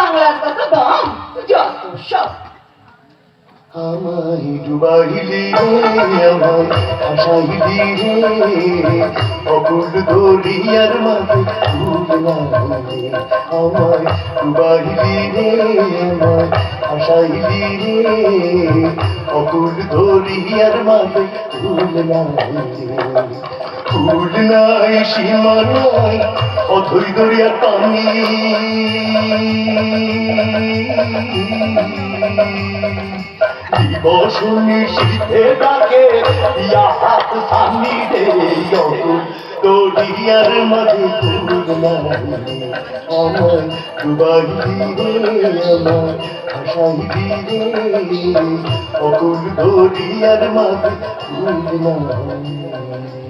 বাংলার কত দম যত সব আমায় ডুবাইলি রে আমায় ভাসাইলি রে অকুল দরিয়ার মাঝে ডুবলাম রে আমায় ডুবাইলি রে আমায় ভাসাইলি রে অকুল দরিয়ার মাঝে ডুবলাম রে ফুল নাই সীমা নাই অথই দরিয়ার পানি দিবসুনি শীতে ডাকে হাত সামনি রে দরিয়ার মাঝে ফুল নাই আমায় ডুবাইলি রে আমায় ভাসাইলি রে অকুল দরিয়ার মাঝে ফুল নাই